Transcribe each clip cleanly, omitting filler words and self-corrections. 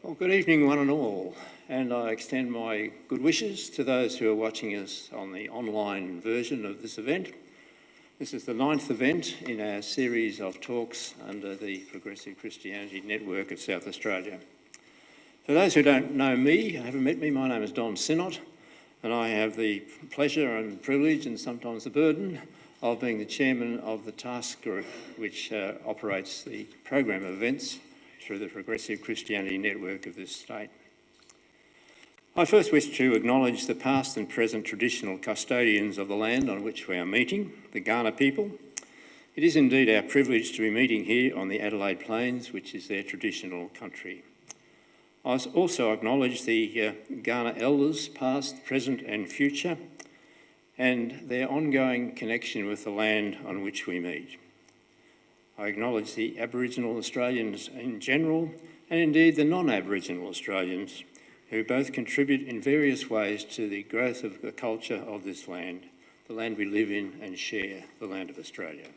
Well, good evening, one and all, and I extend my good wishes to those who are watching us on the online version of this event. This is the 9th event in our series of talks under the Progressive Christianity Network of South Australia. For those who don't know me, haven't met me, my name is Don Sinnott, and I have the pleasure and privilege and sometimes the burden of being the chairman of the task group which operates the program of events through the Progressive Christianity Network of this state. I first wish to acknowledge the past and present traditional custodians of the land on which we are meeting, the Kaurna people. It is indeed our privilege to be meeting here on the Adelaide Plains, which is their traditional country. I also acknowledge the Kaurna elders, past, present and future, and their ongoing connection with the land on which we meet. I acknowledge the Aboriginal Australians in general, and indeed the non-Aboriginal Australians, who both contribute in various ways to the growth of the culture of this land, the land we live in and share, the land of Australia.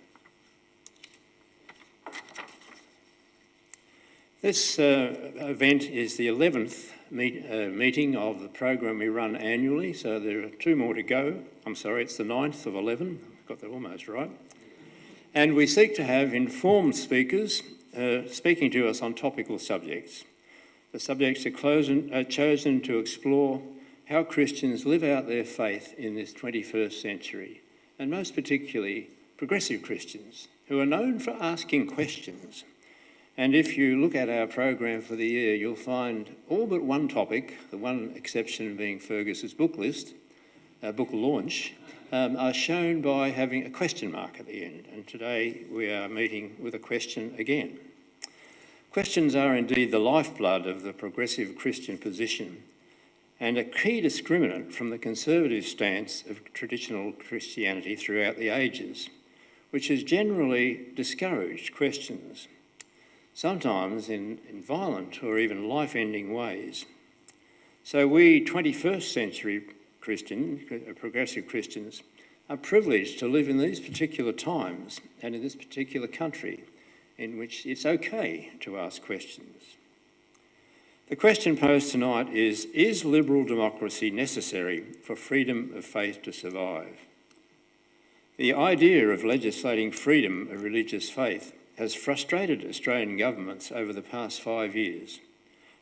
This event is the 11th meeting of the program we run annually, so there are 2 more to go. I'm sorry, it's the 9th of 11, I've got that almost right. And we seek to have informed speakers speaking to us on topical subjects. The subjects are chosen to explore how Christians live out their faith in this 21st century, and most particularly progressive Christians, who are known for asking questions. And if you look at our program for the year, you'll find all but one topic, the one exception being Fergus's book list, book launch, are shown by having a question mark at the end. And today we are meeting with a question again. Questions are indeed the lifeblood of the progressive Christian position and a key discriminant from the conservative stance of traditional Christianity throughout the ages, which has generally discouraged questions, sometimes in violent or even life-ending ways. So we 21st century progressive Christians are privileged to live in these particular times and in this particular country in which it's okay to ask questions. The question posed tonight is liberal democracy necessary for freedom of faith to survive? The idea of legislating freedom of religious faith has frustrated Australian governments over the past 5 years.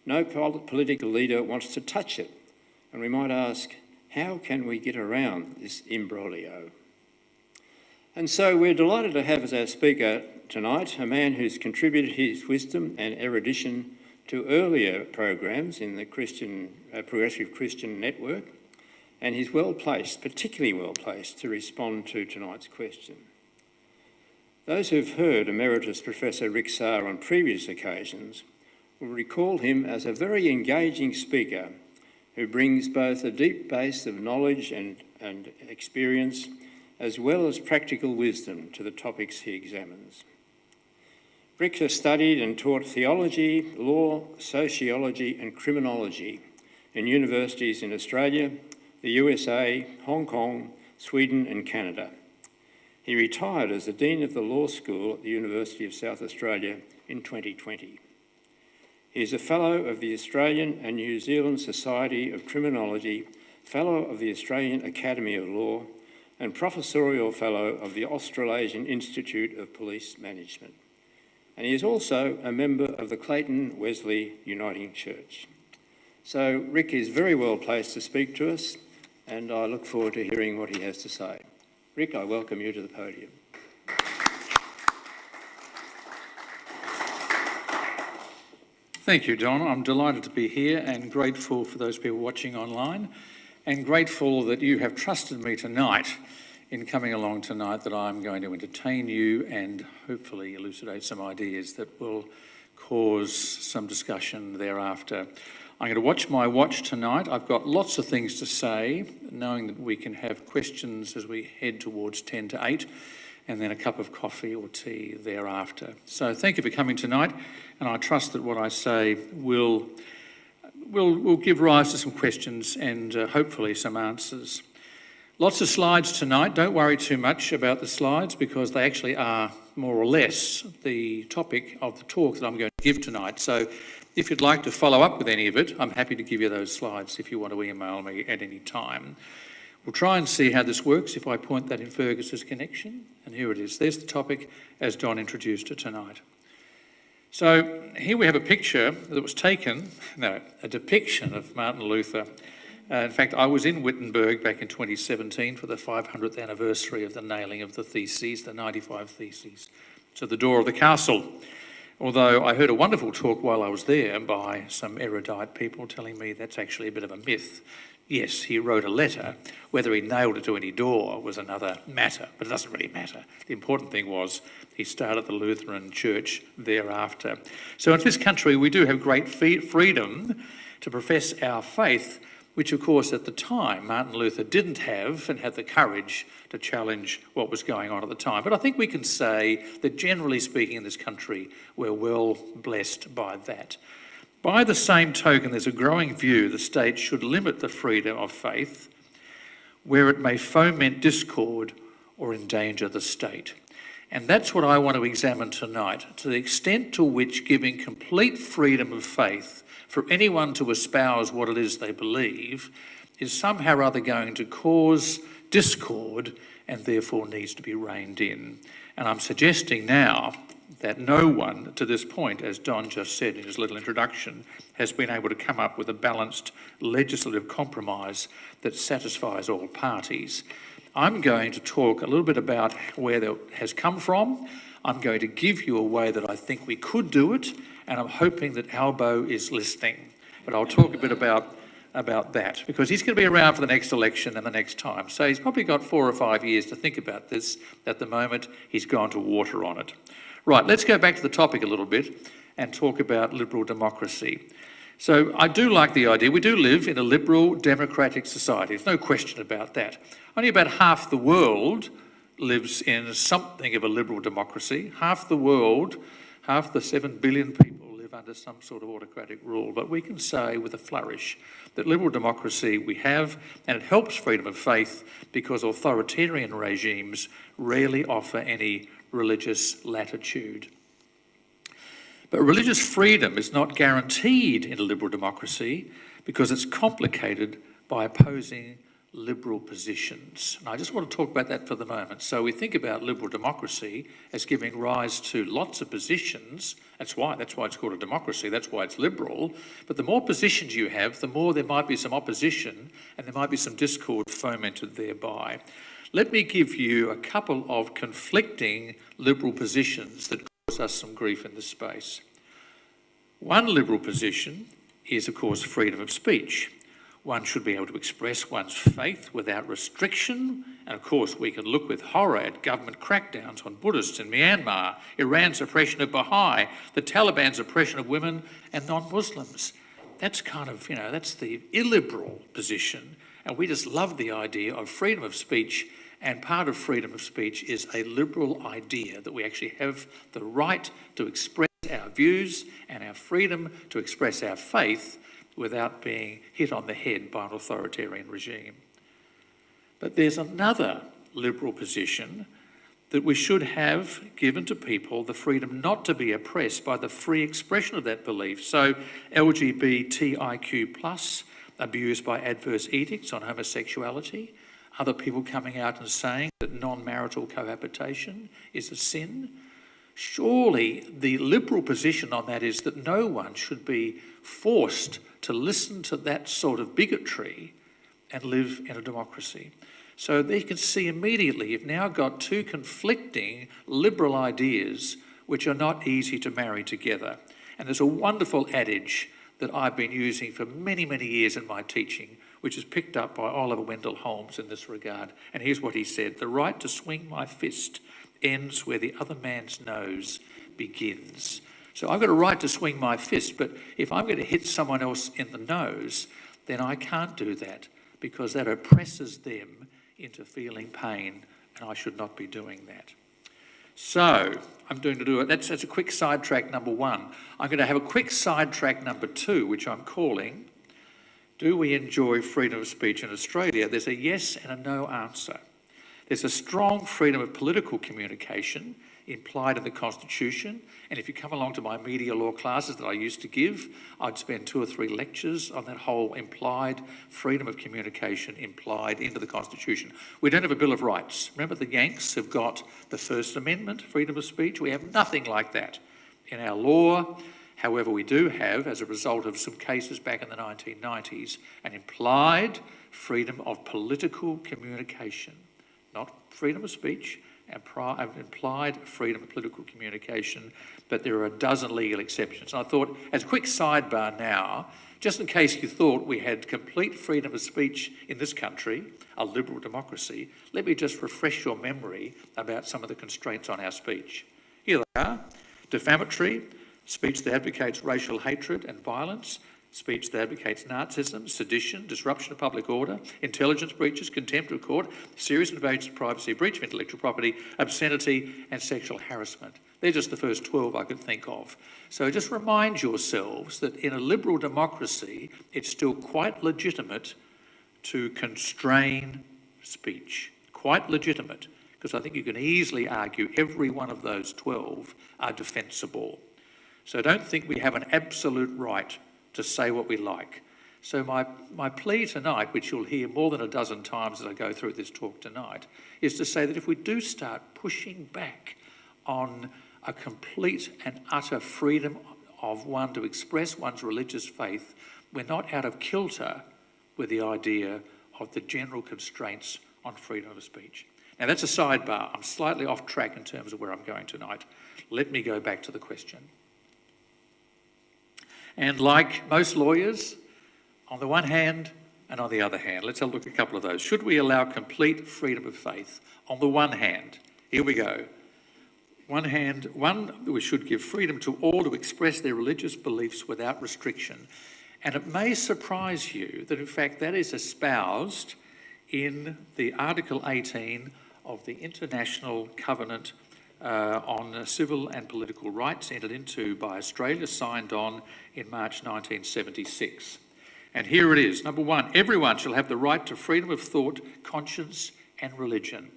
No political leader wants to touch it, and we might ask, how can we get around this imbroglio? And so we're delighted to have as our speaker tonight a man who's contributed his wisdom and erudition to earlier programs in the Progressive Christian Network, and he's well-placed, particularly well-placed, to respond to tonight's question. Those who've heard Emeritus Professor Rick Sarre on previous occasions will recall him as a very engaging speaker who brings both a deep base of knowledge and experience as well as practical wisdom to the topics he examines. Rick has studied and taught theology, law, sociology and criminology in universities in Australia, the USA, Hong Kong, Sweden and Canada. He retired as the Dean of the Law School at the University of South Australia in 2020. He is a Fellow of the Australian and New Zealand Society of Criminology, Fellow of the Australian Academy of Law, and Professorial Fellow of the Australasian Institute of Police Management. And he is also a member of the Clayton Wesley Uniting Church. So Rick is very well placed to speak to us, and I look forward to hearing what he has to say. Rick, I welcome you to the podium. Thank you, Don. I'm delighted to be here and grateful for those people watching online, and grateful that you have trusted me tonight in coming along tonight, that I'm going to entertain you and hopefully elucidate some ideas that will cause some discussion thereafter. I'm going to watch my watch tonight. I've got lots of things to say, knowing that we can have questions as we head towards 10 to 8, and then a cup of coffee or tea thereafter. So thank you for coming tonight, and I trust that what I say will give rise to some questions and hopefully some answers. Lots of slides tonight. Don't worry too much about the slides because they actually are more or less the topic of the talk that I'm going to give tonight. So if you'd like to follow up with any of it, I'm happy to give you those slides if you want to email me at any time. We'll try and see how this works if I point that in Fergus's connection. And here it is. There's the topic as Don introduced it tonight. So here we have a picture that was taken, a depiction of Martin Luther. In fact, I was in Wittenberg back in 2017 for the 500th anniversary of the nailing of the theses, the 95 theses, to the door of the castle. Although I heard a wonderful talk while I was there by some erudite people telling me that's actually a bit of a myth. Yes, he wrote a letter. Whether he nailed it to any door was another matter, but it doesn't really matter. The important thing was he started the Lutheran Church thereafter. So in this country, we do have great freedom to profess our faith, which of course at the time Martin Luther didn't have and had the courage to challenge what was going on at the time. But I think we can say that generally speaking in this country, we're well blessed by that. By the same token, there's a growing view the state should limit the freedom of faith where it may foment discord or endanger the state. And that's what I want to examine tonight, to the extent to which giving complete freedom of faith for anyone to espouse what it is they believe is somehow or other going to cause discord and therefore needs to be reined in. And I'm suggesting now that no one to this point, as Don just said in his little introduction, has been able to come up with a balanced legislative compromise that satisfies all parties. I'm going to talk a little bit about where that has come from. I'm going to give you a way that I think we could do it, and I'm hoping that Albo is listening. But I'll talk a bit about that, because he's going to be around for the next election and the next time. So he's probably got 4 or 5 years to think about this. At the moment, he's gone to water on it. Right, let's go back to the topic a little bit and talk about liberal democracy. So I do like the idea. We do live in a liberal democratic society. There's no question about that. Only about half the world lives in something of a liberal democracy. Half the world, half the 7 billion people live under some sort of autocratic rule. But we can say with a flourish that liberal democracy we have, and it helps freedom of faith because authoritarian regimes rarely offer any religious latitude. But religious freedom is not guaranteed in a liberal democracy because it's complicated by opposing liberal positions. And I just want to talk about that for the moment. So we think about liberal democracy as giving rise to lots of positions. That's why it's called a democracy. That's why it's liberal. But the more positions you have, the more there might be some opposition and there might be some discord fomented thereby. Let me give you a couple of conflicting liberal positions that cause us some grief in this space. One liberal position is, of course, freedom of speech. One should be able to express one's faith without restriction. And of course, we can look with horror at government crackdowns on Buddhists in Myanmar, Iran's oppression of Baha'i, the Taliban's oppression of women and non-Muslims. That's kind of, that's the illiberal position. And we just love the idea of freedom of speech. And part of freedom of speech is a liberal idea that we actually have the right to express our views and our freedom to express our faith without being hit on the head by an authoritarian regime. But there's another liberal position that we should have given to people the freedom not to be oppressed by the free expression of that belief. So LGBTIQ+, abused by adverse edicts on homosexuality, other people coming out and saying that non-marital cohabitation is a sin. Surely the liberal position on that is that no one should be forced to listen to that sort of bigotry and live in a democracy. So they can see immediately you've now got two conflicting liberal ideas which are not easy to marry together. And there's a wonderful adage that I've been using for many, many years in my teaching, which is picked up by Oliver Wendell Holmes in this regard. And here's what he said: "The right to swing my fist ends where the other man's nose begins." So I've got a right to swing my fist, but if I'm going to hit someone else in the nose, then I can't do that because that oppresses them into feeling pain, and I should not be doing that. So I'm going to do it. That's a quick sidetrack number one. I'm going to have a quick sidetrack number two, which I'm calling, do we enjoy freedom of speech in Australia? There's a yes and a no answer. There's a strong freedom of political communication implied in the Constitution, and if you come along to my media law classes that I used to give, I'd spend 2 or 3 lectures on that whole implied freedom of communication implied into the Constitution. We don't have a Bill of Rights. Remember, the Yanks have got the First Amendment, freedom of speech. We have nothing like that in our law. However, we do have, as a result of some cases back in the 1990s, an implied freedom of political communication, not freedom of speech, and implied freedom of political communication, but there are a dozen legal exceptions. And I thought, as a quick sidebar now, just in case you thought we had complete freedom of speech in this country, a liberal democracy, let me just refresh your memory about some of the constraints on our speech. Here they are: defamatory, speech that advocates racial hatred and violence, speech that advocates Nazism, sedition, disruption of public order, intelligence breaches, contempt of court, serious invasion of privacy, breach of intellectual property, obscenity and sexual harassment. They're just the first 12 I could think of. So just remind yourselves that in a liberal democracy, it's still quite legitimate to constrain speech. Quite legitimate, because I think you can easily argue every one of those 12 are defensible. So don't think we have an absolute right to say what we like. So my plea tonight, which you'll hear more than a dozen times as I go through this talk tonight, is to say that if we do start pushing back on a complete and utter freedom of one to express one's religious faith, we're not out of kilter with the idea of the general constraints on freedom of speech. Now that's a sidebar. I'm slightly off track in terms of where I'm going tonight. Let me go back to the question. And like most lawyers, on the one hand and on the other hand, let's have a look at a couple of those. Should we allow complete freedom of faith? On the one hand, here we go. We should give freedom to all to express their religious beliefs without restriction. And it may surprise you that in fact that is espoused in the Article 18 of the International Covenant on Civil and Political Rights, entered into by Australia, signed on in March 1976. And here it is. Number 1, everyone shall have the right to freedom of thought, conscience and religion.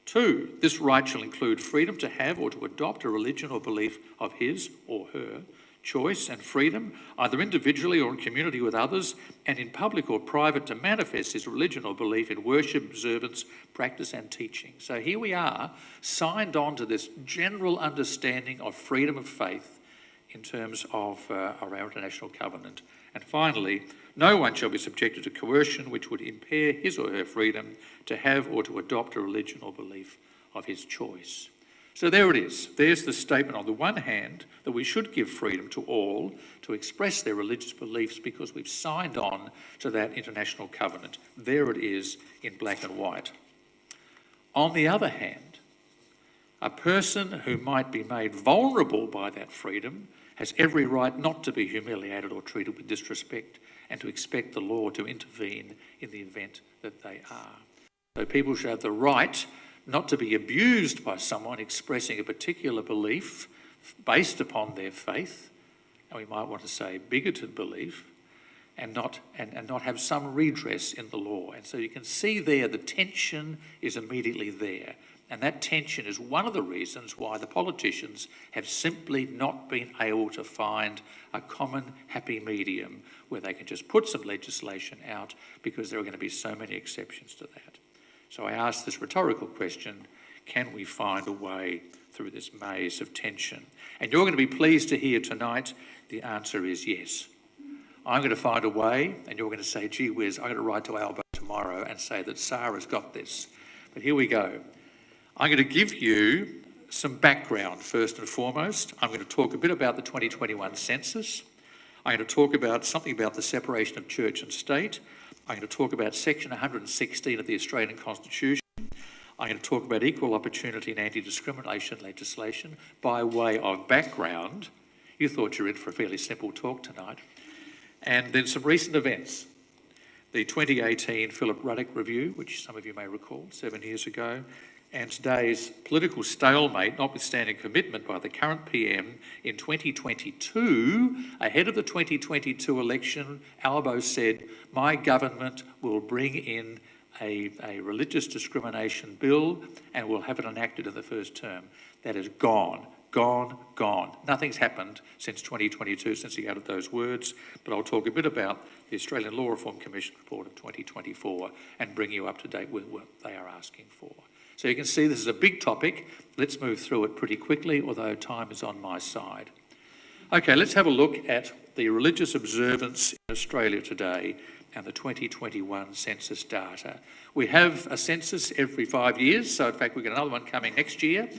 2, this right shall include freedom to have or to adopt a religion or belief of his or her choice, and freedom, either individually or in community with others, and in public or private, to manifest his religion or belief in worship, observance, practice and teaching. So here we are, signed on to this general understanding of freedom of faith in terms of our international covenant. And finally, no one shall be subjected to coercion which would impair his or her freedom to have or to adopt a religion or belief of his choice. So there it is. There's the statement on the one hand that we should give freedom to all to express their religious beliefs because we've signed on to that international covenant. There it is in black and white. On the other hand, a person who might be made vulnerable by that freedom has every right not to be humiliated or treated with disrespect, and to expect the law to intervene in the event that they are. So people should have the right not to be abused by someone expressing a particular belief based upon their faith, and we might want to say bigoted belief, and not have some redress in the law. And so you can see there the tension is immediately there. And that tension is one of the reasons why the politicians have simply not been able to find a common happy medium where they can just put some legislation out, because there are going to be so many exceptions to that. So I ask this rhetorical question: can we find a way through this maze of tension? And you're going to be pleased to hear tonight the answer is yes. I'm going to find a way, and you're going to say, gee whiz, I'm going to write to Albo tomorrow and say that Sarre's got this. But here we go. I'm going to give you some background first and foremost. I'm going to talk a bit about the 2021 census. I'm going to talk about something about the separation of church and state. I'm going to talk about section 116 of the Australian Constitution. I'm going to talk about equal opportunity and anti-discrimination legislation by way of background. You thought you were in for a fairly simple talk tonight. And then some recent events. The 2018 Philip Ruddock Review, which some of you may recall, 7 years ago, and today's political stalemate, notwithstanding commitment by the current PM in 2022, ahead of the 2022 election, Albo said, my government will bring in a religious discrimination bill and we'll have it enacted in the first term. That is gone, gone, gone. Nothing's happened since 2022, since he added those words, but I'll talk a bit about the Australian Law Reform Commission report of 2024 and bring you up to date with what they are asking for. So you can see this is a big topic. Let's move through it pretty quickly, although time is on my side. Okay, let's have a look at the religious observance in Australia today and the 2021 census data. We have a census every 5 years, so in fact we've got another one coming next year.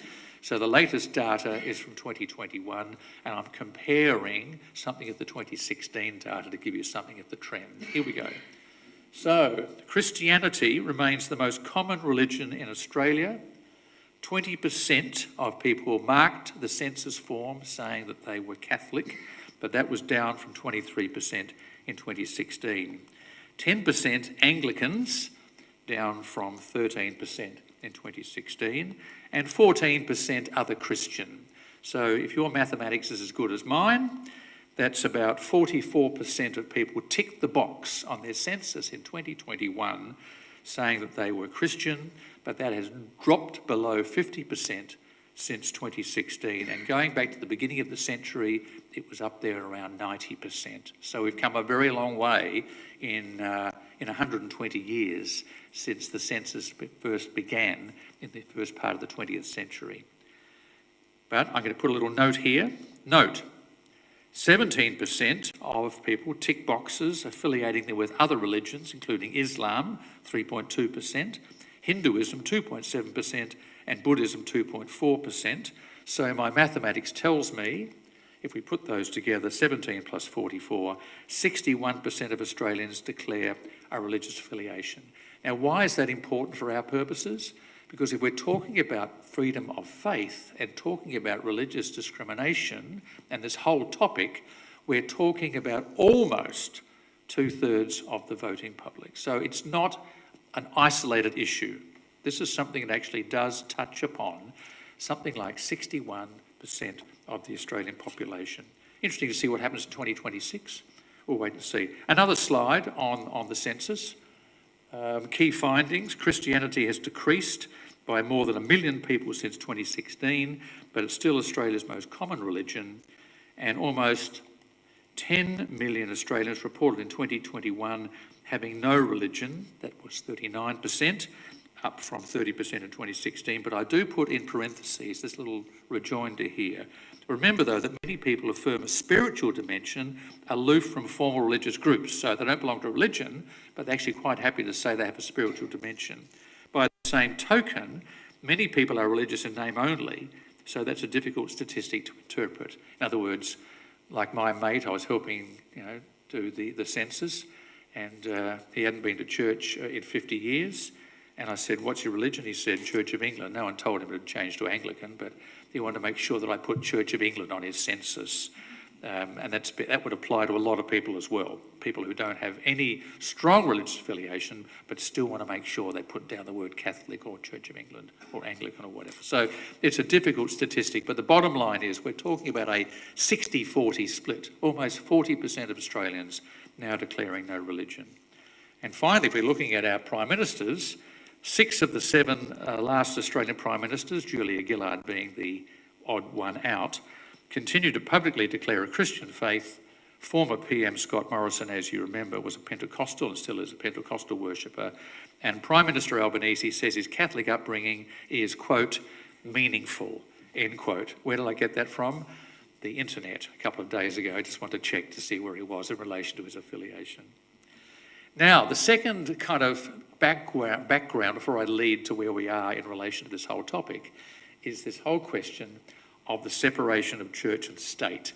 So the latest data is from 2021, and I'm comparing something of the 2016 data to give you something of the trend. Here we go. So Christianity remains the most common religion in Australia. 20% of people marked the census form saying that they were Catholic, but that was down from 23% in 2016. 10% Anglicans, down from 13% in 2016, and 14% other Christian. So if your mathematics is as good as mine, that's about 44% of people ticked the box on their census in 2021 saying that they were Christian, but that has dropped below 50% since 2016. And going back to the beginning of the century, it was up there around 90%. So we've come a very long way in 120 years since the census first began in the first part of the 20th century. But I'm going to put a little note here. Note, 17% of people tick boxes affiliating them with other religions, including Islam, 3.2%, Hinduism, 2.7%, and Buddhism, 2.4%. So my mathematics tells me, if we put those together, 17 plus 44, 61% of Australians declare a religious affiliation. Now, why is that important for our purposes? Because if we're talking about freedom of faith and talking about religious discrimination and this whole topic, we're talking about almost 2/3 of the voting public. So it's not an isolated issue. This is something that actually does touch upon something like 61% of the Australian population. Interesting to see what happens in 2026. We'll wait and see. Another slide on the census. Key findings: Christianity has decreased by more than 1 million people since 2016, but it's still Australia's most common religion, and almost 10 million Australians reported in 2021 having no religion. That was 39%, up from 30% in 2016. But I do put in parentheses this little rejoinder here. Remember, though, that many people affirm a spiritual dimension aloof from formal religious groups. So they don't belong to religion, but they're actually quite happy to say they have a spiritual dimension. By the same token, many people are religious in name only, so that's a difficult statistic to interpret. In other words, like my mate, I was helping do the census, and he hadn't been to church in 50 years. And I said, "What's your religion?" He said, "Church of England." No one told him it had changed to Anglican, but he wanted to make sure that I put Church of England on his census. And that would apply to a lot of people as well, people who don't have any strong religious affiliation, but still want to make sure they put down the word Catholic or Church of England or Anglican or whatever. So it's a difficult statistic, but the bottom line is we're talking about a 60-40 split, almost 40% of Australians now declaring no religion. And finally, if we're looking at our Prime Ministers, 6 of the 7 last Australian Prime Ministers, Julia Gillard being the odd one out, continue to publicly declare a Christian faith. Former PM Scott Morrison, as you remember, was a Pentecostal and still is a Pentecostal worshipper. And Prime Minister Albanese says his Catholic upbringing is, quote, meaningful, end quote. Where did I get that from? The internet a couple of days ago. I just wanted to check to see where he was in relation to his affiliation. Now, the second kind of background before I lead to where we are in relation to this whole topic is this whole question of the separation of church and state.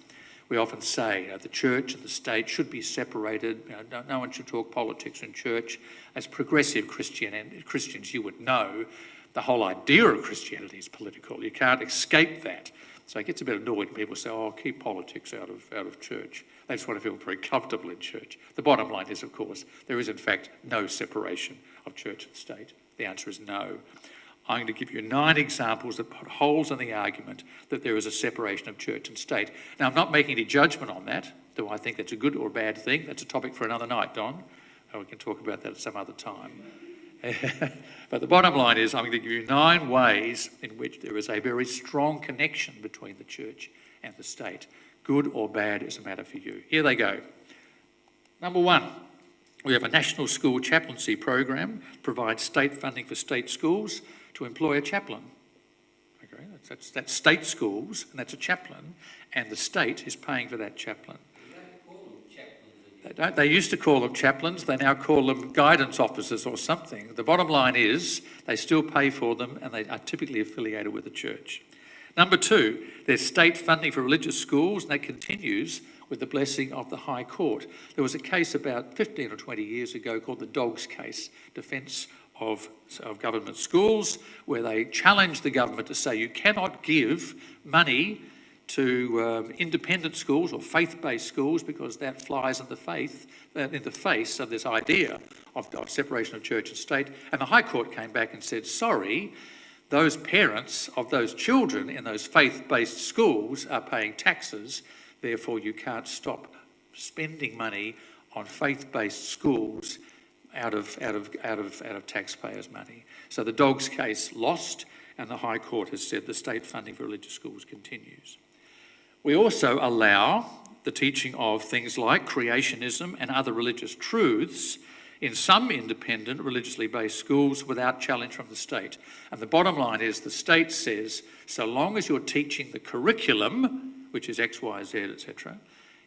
We often say the church and the state should be separated. No one should talk politics in church. As progressive Christians, you would know the whole idea of Christianity is political. You can't escape that. So it gets a bit annoying when people say, "Oh, keep politics out of church." They just want to feel very comfortable in church. The bottom line is, of course, there is in fact no separation of church and state. The answer is no. I'm going to give you 9 examples that put holes in the argument that there is a separation of church and state. Now, I'm not making any judgment on that. Do I think that's a good or a bad thing? That's a topic for another night, Don. We can talk about that at some other time. But the bottom line is I'm going to give you 9 ways in which there is a very strong connection between the church and the state. Good or bad is a matter for you. Here they go. Number 1, we have a national school chaplaincy program, provides state funding for state schools to employ a chaplain. Okay, that's state schools, and that's a chaplain, and the state is paying for that chaplain. They used to call them chaplains, they now call them guidance officers or something. The bottom line is they still pay for them and they are typically affiliated with the church. Number 2, there's state funding for religious schools, and that continues with the blessing of the High Court. There was a case about 15 or 20 years ago called the Dogs case, defence of government schools, where they challenged the government to say you cannot give money to independent schools or faith-based schools because that flies in the face of this idea of separation of church and state. And the High Court came back and said, sorry, those parents of those children in those faith-based schools are paying taxes, therefore you can't stop spending money on faith-based schools out of taxpayers' money. So the Dogs case lost, and the High Court has said the state funding for religious schools continues. We also allow the teaching of things like creationism and other religious truths in some independent religiously based schools without challenge from the state. And the bottom line is the state says, so long as you're teaching the curriculum, which is X, Y, Z, etc.,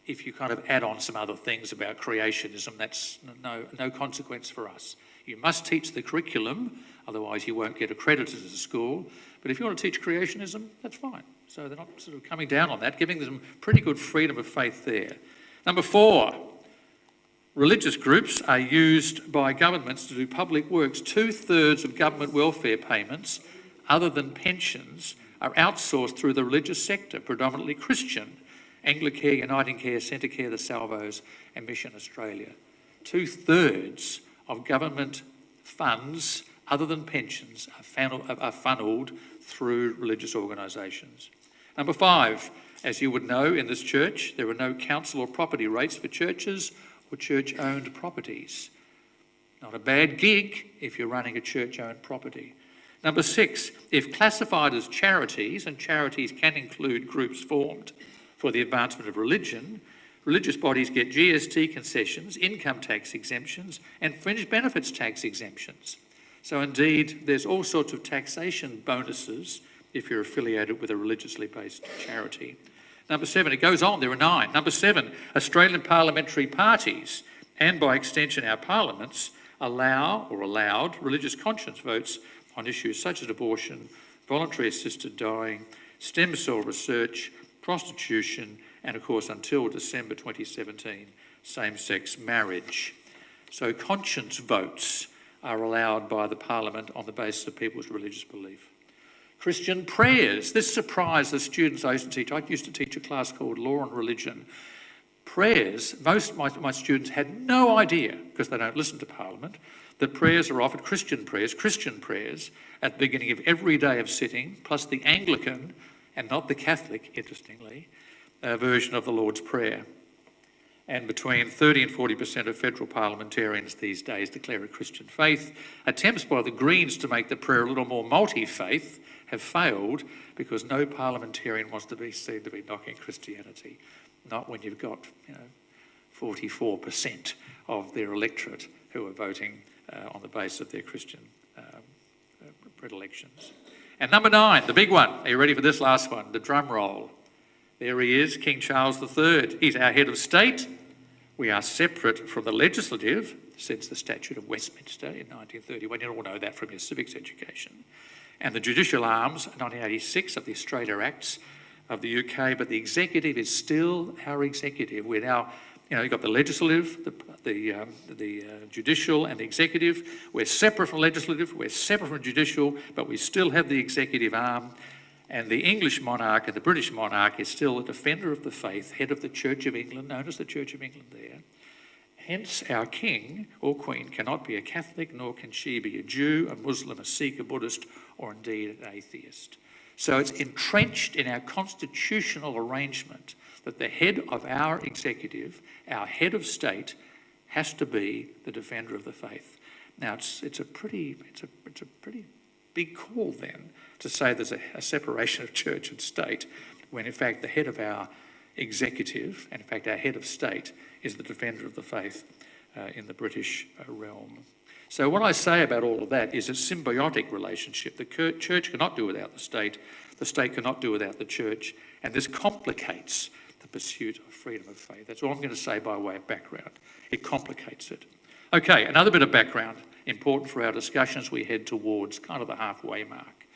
if you kind of add on some other things about creationism, that's no consequence for us. You must teach the curriculum, otherwise you won't get accredited as a school. But if you want to teach creationism, that's fine. So they're not sort of coming down on that, giving them pretty good freedom of faith there. Number 4, religious groups are used by governments to do public works. 2/3 of government welfare payments, other than pensions, are outsourced through the religious sector, predominantly Christian. Anglicare, Uniting Care, Centrecare, the Salvos, and Mission Australia. 2/3 of government funds, other than pensions, are funnelled through religious organisations. Number 5, as you would know in this church, there are no council or property rates for churches or church-owned properties. Not a bad gig if you're running a church-owned property. Number 6, if classified as charities, and charities can include groups formed for the advancement of religion, religious bodies get GST concessions, income tax exemptions, and fringe benefits tax exemptions. So indeed, there's all sorts of taxation bonuses if you're affiliated with a religiously based charity. Number 7, it goes on, there are 9. Number 7, Australian parliamentary parties, and by extension our parliaments, allowed religious conscience votes on issues such as abortion, voluntary assisted dying, stem cell research, prostitution, and of course until December 2017, same-sex marriage. So conscience votes are allowed by the Parliament on the basis of people's religious belief. Christian prayers. This surprised the students I used to teach. I used to teach a class called Law and Religion. Prayers, most of my students had no idea, because they don't listen to Parliament, that prayers are offered, Christian prayers, at the beginning of every day of sitting, plus the Anglican, and not the Catholic, interestingly, version of the Lord's Prayer. And between 30 and 40% of federal parliamentarians these days declare a Christian faith. Attempts by the Greens to make the prayer a little more multi-faith have failed because no parliamentarian wants to be seen to be knocking Christianity. Not when you've got 44% of their electorate who are voting on the basis of their Christian predilections. And number 9, the big one. Are you ready for this last one? The drum roll. There he is, King Charles III. He's our head of state. We are separate from the legislative since the Statute of Westminster in 1931. You all know that from your civics education. And the judicial arms, 1986, of the Australia Acts of the UK, but the executive is still our executive. We're now, you've got the legislative, the judicial and the executive. We're separate from legislative, we're separate from judicial, but we still have the executive arm. And the English monarch and the British monarch is still a defender of the faith, head of the Church of England, known as the Church of England there. Hence, our king or queen cannot be a Catholic, nor can she be a Jew, a Muslim, a Sikh, a Buddhist, or indeed an atheist. So it's entrenched in our constitutional arrangement that the head of our executive, our head of state, has to be the defender of the faith. Now, it's a pretty big call then to say there's a separation of church and state, when in fact the head of our executive, and in fact our head of state, is the defender of the faith in the British realm. So what I say about all of that is a symbiotic relationship. The church cannot do without the state cannot do without the church, and this complicates the pursuit of freedom of faith. That's all I'm going to say by way of background. It complicates it. Okay, another bit of background, important for our discussion as we head towards kind of the halfway mark.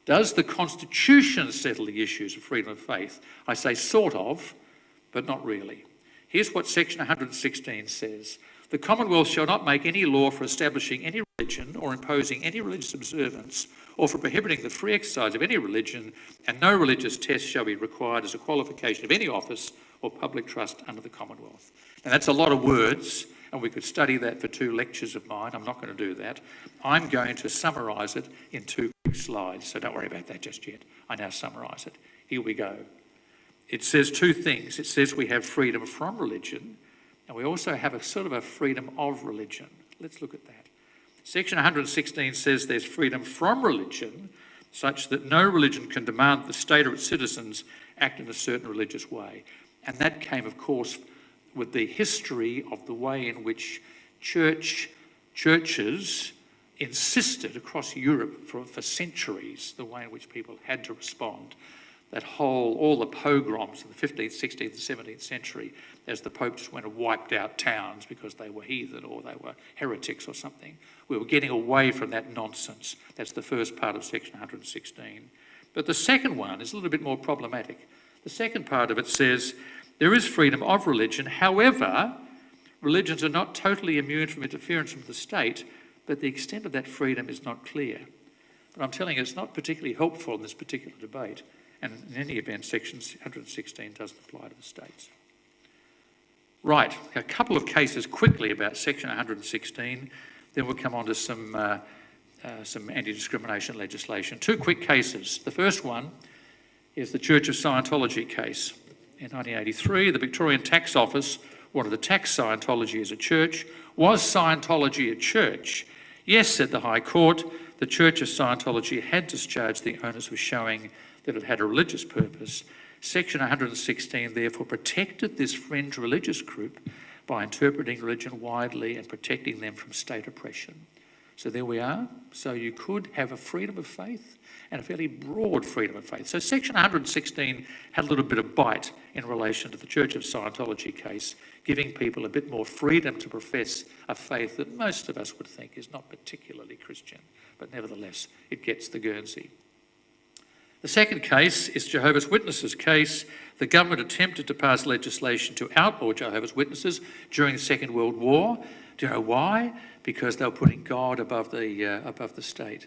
Does the Constitution settle the issues of freedom of faith? I say sort of, but not really. Here's what section 116 says. The Commonwealth shall not make any law for establishing any religion or imposing any religious observance or for prohibiting the free exercise of any religion, and no religious test shall be required as a qualification of any office or public trust under the Commonwealth. Now that's a lot of words, and we could study that for 2 lectures of mine. I'm not going to do that. I'm going to summarise it in 2 quick slides, so don't worry about that just yet. I now summarise it. Here we go. It says 2 things. It says we have freedom from religion, and we also have a sort of a freedom of religion. Let's look at that. Section 116 says there's freedom from religion, such that no religion can demand that the state or its citizens act in a certain religious way. And that came, of course, with the history of the way in which churches insisted across Europe for centuries, the way in which people had to respond. All the pogroms in the 15th, 16th and 17th century, as the Pope just went and wiped out towns because they were heathen or they were heretics or something. We were getting away from that nonsense. That's the first part of section 116. But the second one is a little bit more problematic. The second part of it says, there is freedom of religion, however, religions are not totally immune from interference from the state, but the extent of that freedom is not clear. But I'm telling you, it's not particularly helpful in this particular debate. And in any event, section 116 doesn't apply to the states. Right, a couple of cases quickly about section 116, then we'll come on to some anti-discrimination legislation. 2 quick cases. The first one is the Church of Scientology case. In 1983, the Victorian Tax Office wanted to tax Scientology as a church. Was Scientology a church? Yes, said the High Court. The Church of Scientology had discharged the onus of showing that it had a religious purpose. Section 116 therefore protected this fringe religious group by interpreting religion widely and protecting them from state oppression. So there we are. So you could have a freedom of faith and a fairly broad freedom of faith. So section 116 had a little bit of bite in relation to the Church of Scientology case, giving people a bit more freedom to profess a faith that most of us would think is not particularly Christian, but nevertheless it gets the Guernsey. The second case is Jehovah's Witnesses case. The government attempted to pass legislation to outlaw Jehovah's Witnesses during the Second World War. Do you know why? Because they were putting God above the state.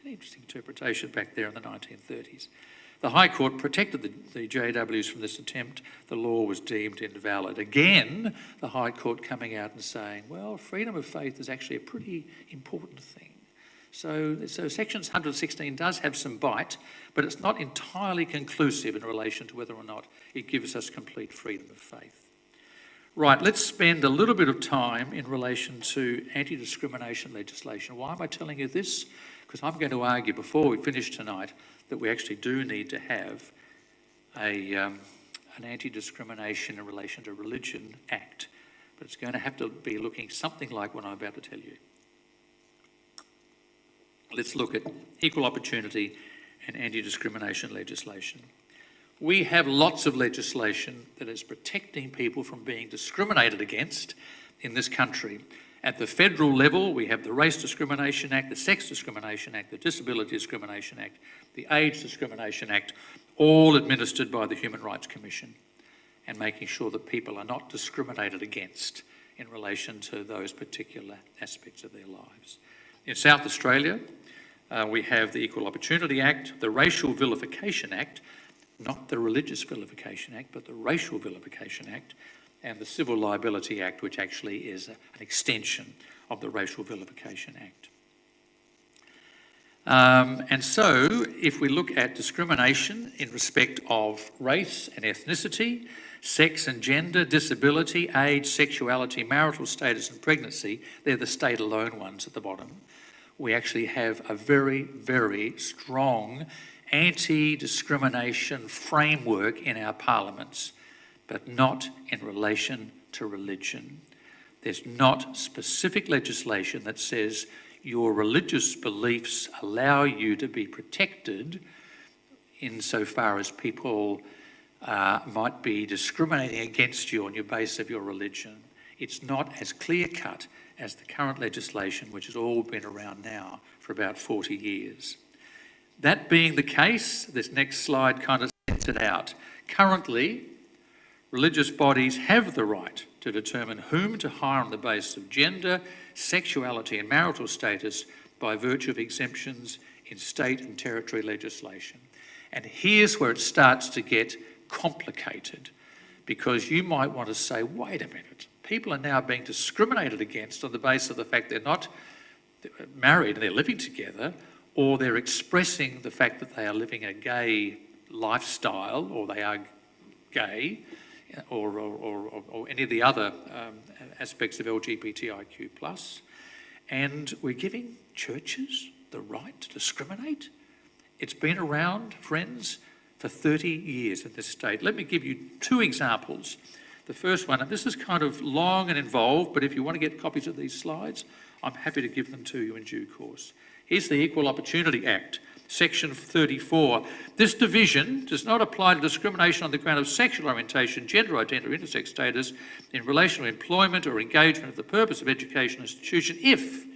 An interesting interpretation back there in the 1930s. The High Court protected the JWs from this attempt. The law was deemed invalid. Again, the High Court coming out and saying, well, freedom of faith is actually a pretty important thing. So section 116 does have some bite, but it's not entirely conclusive in relation to whether or not it gives us complete freedom of faith. Right, let's spend a little bit of time in relation to anti-discrimination legislation. Why am I telling you this? Because I'm going to argue before we finish tonight that we actually do need to have an anti-discrimination in relation to religion act, but it's going to have to be looking something like what I'm about to tell you. Let's look at equal opportunity and anti-discrimination legislation. We have lots of legislation that is protecting people from being discriminated against in this country. At the federal level, we have the Race Discrimination Act, the Sex Discrimination Act, the Disability Discrimination Act, the Age Discrimination Act, all administered by the Human Rights Commission, and making sure that people are not discriminated against in relation to those particular aspects of their lives. In South Australia, we have the Equal Opportunity Act, the Racial Vilification Act, not the Religious Vilification Act, but the Racial Vilification Act, and the Civil Liability Act, which actually is an extension of the Racial Vilification Act. And so if we look at discrimination in respect of race and ethnicity, sex and gender, disability, age, sexuality, marital status and pregnancy, they're the state-alone ones at the bottom. We actually have a very, very strong anti-discrimination framework in our parliaments, but not in relation to religion. There's not specific legislation that says your religious beliefs allow you to be protected insofar as people might be discriminating against you on your basis of your religion. It's not as clear-cut as the current legislation, which has all been around now for about 40 years. That being the case, this next slide kind of sets it out. Currently, religious bodies have the right to determine whom to hire on the basis of gender, sexuality and marital status by virtue of exemptions in state and territory legislation. And here's where it starts to get complicated, because you might want to say, wait a minute, people are now being discriminated against on the basis of the fact they're not married and they're living together, or they're expressing the fact that they are living a gay lifestyle, or they are gay, or any of the other aspects of LGBTIQ+, and we're giving churches the right to discriminate. It's been around, friends, for 30 years in this state. Let me give you two examples. The first one, and this is kind of long and involved, but if you want to get copies of these slides, I'm happy to give them to you in due course. Here's the Equal Opportunity Act, Section 34. This division does not apply to discrimination on the ground of sexual orientation, gender identity, or intersex status in relation to employment or engagement for the purpose of educational institution if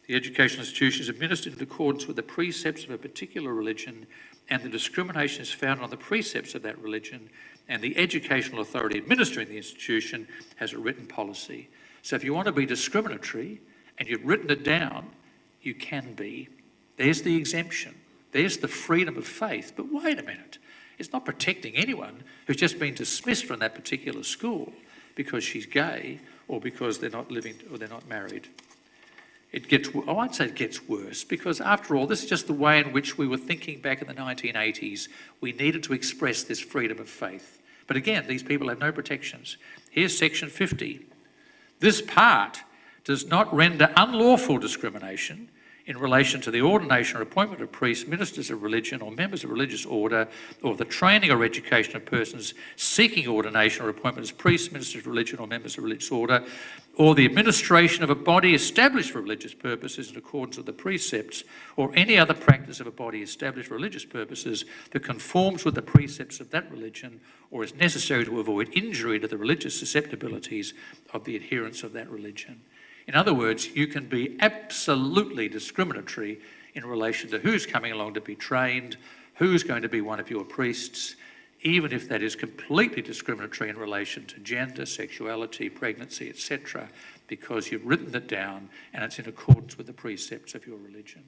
the educational institution is administered in accordance with the precepts of a particular religion and the discrimination is founded on the precepts of that religion and the educational authority administering the institution has a written policy. So if you want to be discriminatory and you've written it down, you can be. There's the exemption. There's the freedom of faith. But wait a minute. It's not protecting anyone who's just been dismissed from that particular school because she's gay or because they're not living or they're not married. It gets, I'd say it gets worse, because after all, this is just the way in which we were thinking back in the 1980s. We needed to express this freedom of faith. But again, these people have no protections. Here's Section 50. This part does not render unlawful discrimination in relation to the ordination or appointment of priests, ministers of religion or members of religious order, or the training or education of persons seeking ordination or appointment as priests, ministers of religion or members of religious order, or the administration of a body established for religious purposes in accordance with the precepts, or any other practice of a body established for religious purposes that conforms with the precepts of that religion or is necessary to avoid injury to the religious susceptibilities of the adherents of that religion. In other words, you can be absolutely discriminatory in relation to who's coming along to be trained, who's going to be one of your priests, even if that is completely discriminatory in relation to gender, sexuality, pregnancy, etc., because you've written it down and it's in accordance with the precepts of your religion.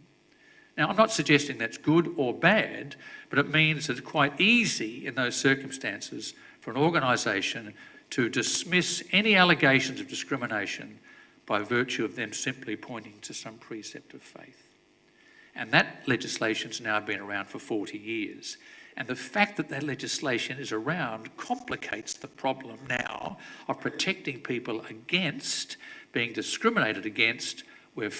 Now, I'm not suggesting that's good or bad, but it means that it's quite easy in those circumstances for an organisation to dismiss any allegations of discrimination by virtue of them simply pointing to some precept of faith. And that legislation's now been around for 40 years. And the fact that that legislation is around complicates the problem now of protecting people against being discriminated against where